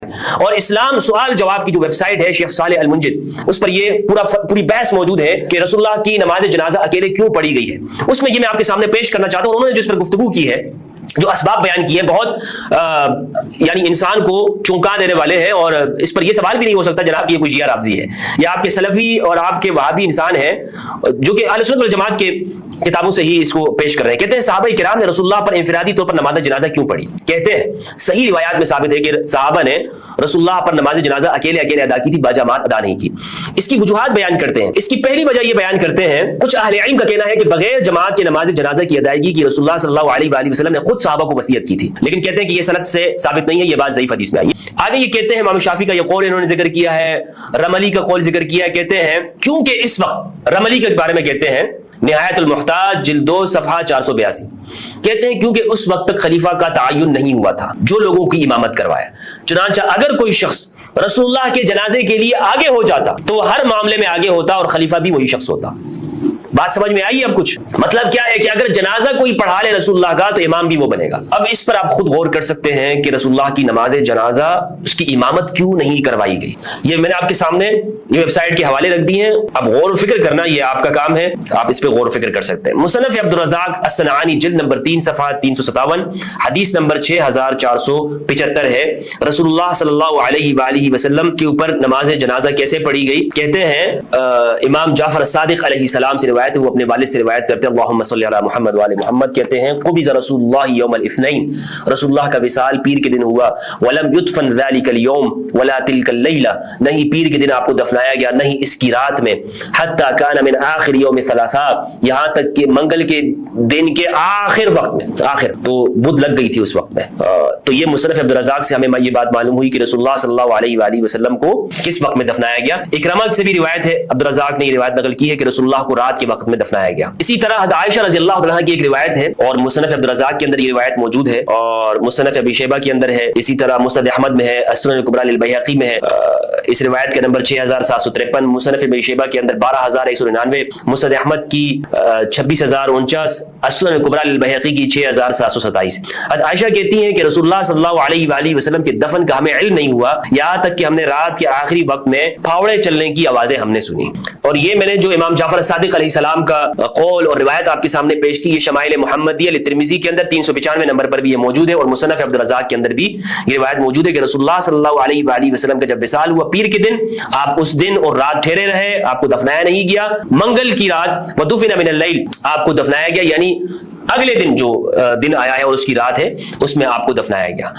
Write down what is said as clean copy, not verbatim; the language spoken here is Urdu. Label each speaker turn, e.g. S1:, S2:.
S1: اور اسلام سوال جواب کی جو ویب سائٹ ہے شیخ صالح المنجد، اس پر یہ پوری بحث موجود ہے کہ رسول اللہ کی نماز جنازہ اکیلے کیوں پڑھی گئی ہے۔ اس میں یہ میں آپ کے سامنے پیش کرنا چاہتا ہوں، انہوں نے جو اس پر گفتگو کی ہے، جو اسباب بیان کیے ہیں، بہت یعنی انسان کو چونکا دینے والے ہیں، اور اس پر یہ سوال بھی نہیں ہو سکتا جناب کہ یہ کوئی شیعہ رافضی ہے یا آپ کے سلفی اور آپ کے وہابی انسان ہیں جو کہ اہل سنت والجماعت کے کتابوں سے ہی اس کو پیش کر رہے ہیں۔ کہتے ہیں صحابہ کرام نے رسول اللہ پر انفرادی طور پر نماز جنازہ کیوں پڑھی؟ کہتے ہیں صحیح روایات میں ثابت ہے کہ صحابہ نے رسول اللہ پر نماز جنازہ اکیلے ادا کی تھی، باجماعت ادا نہیں کی۔ اس کی وجوہات بیان کرتے ہیں۔ اس کی پہلی وجہ یہ بیان کرتے ہیں، کچھ اہل علم کا کہنا ہے کہ بغیر جماعت کے نماز جنازہ کی ادائیگی کی رسول اللہ صلی اللہ علیہ وآلہ وسلم نے خود صحابہ کو وصیت کی تھی، لیکن کہتے ہیں کہ یہ سند سے ثابت نہیں ہے، یہ بات ضعیف حدیث میں آئی ہے۔ آگے یہ کہتے ہیں امام شافعی کا یہ قول انہوں نے ذکر کیا ہے، رملی کا قول ذکر کیا ہے، کہتے ہیں کیونکہ اس وقت رملی کے بارے میں کہتے ہیں نہایت المحتاج جلد 2 صفحہ 482، کہتے ہیں کیونکہ اس وقت تک خلیفہ کا تعین نہیں ہوا تھا جو لوگوں کی امامت کروایا، چنانچہ اگر کوئی شخص رسول اللہ کے جنازے کے لیے آگے ہو جاتا تو وہ ہر معاملے میں آگے ہوتا اور خلیفہ بھی وہی شخص ہوتا۔ بات سمجھ میں آئی؟ اب کچھ مطلب کیا ہے کہ اگر جنازہ کوئی پڑھا لے رسول اللہ کا تو امام بھی وہ بنے گا۔ اب اس پر آپ خود غور کر سکتے ہیں کہ رسول اللہ کی نماز جنازہ اس کی امامت کیوں نہیں کروائی گئی۔ یہ میں نے آپ کے سامنے یہ ویب سائٹ کے حوالے رکھ دی ہیں، اب غور و فکر کرنا یہ آپ کا کام ہے، آپ اس پہ غور و فکر کر سکتے ہیں۔ مصنف عبدالرزاق الصنعانی جلد نمبر 3 صفحہ 357 حدیث نمبر 6475 ہے، رسول اللہ صلی اللہ علیہ وآلہ وسلم کے اوپر نماز جنازہ کیسے پڑھی گئی؟ کہتے ہیں امام جعفر الصادق علیہ السلام سے روایت ہے، وہ اپنے والد سے روایت کرتے ہیں، اللہم صلی علی محمد وآل محمد، کہتے ہیں قبض رسول اللہ یوم الاثنین، رسول اللہ کا وصال پیر کے دن ہوا، ولم یدفن ذلک اليوم ولا تلک اللیلہ، نہیں پیر کے دن آپ کو دفنایا گیا، نہیں اس کی رات میں، حتی کان من آخر یوم ثلاثہ، یہاں تک کہ منگل کے دن کے آخر وقت میں، آخر تو بدھ لگ گئی تھی اس وقت میں۔ تو یہ مصنف عبدالرزاق سے ہمیں یہ بات معلوم ہوئی کہ رسول اللہ صلی اللہ علیہ وآلہ وسلم کو کس وقت میں دفنایا گیا۔ اکرمہ سے بھی روایت ہے، عبدالرزاق نے یہ روایت نقل کی ہے کہ رسول اللہ کو رات کے وقت میں دفنایا گیا۔ اسی طرح عائشہ رضی اللہ عنہا کی ایک روایت ہے اور مصنف عبدالرزاق کے اندر یہ روایت موجود ہے اور مصنف ابی شیبہ کے اندر ہے، اسی طرح مسند احمد میں ہے، السنن الکبری للبیہقی میں ہے، اس روایت کا نمبر 6753، مصنف ابی شیبہ کے اندر 12199، مسند احمد کی 26049، السنن الکبری للبیہقی کی 6727۔ عائشہ کہتی ہیں کہ رسول اللہ صلی اللہ علیہ وآلہ وسلم کے دفن کا ہمیں علم نہیں ہوا یہاں تک کہ ہم نے رات کے آخری وقت میں پھاوڑے چلنے کی آوازیں ہم نے سنی۔ اور یہ میں نے جو امام جعفر صادق علیہ السلام کا قول اور روایت آپ کے سامنے پیش کی، یہ شمائل محمدیہ لترمذی کے اندر 395 نمبر پر بھی یہ موجود ہے اور مصنف عبدالرزاق کے اندر بھی یہ روایت موجود ہے کہ رسول اللہ صلی اللہ علیہ وآلہ وسلم کا جب وصال ہوا پیر کے دن، آپ اس دن اور رات ٹھہرے رہے، آپ کو دفنایا نہیں گیا، منگل کی رات ودفن من اللیل آپ کو دفنایا گیا، یعنی اگلے دن جو دن آیا ہے اور اس کی رات ہے اس میں آپ کو دفنایا گیا۔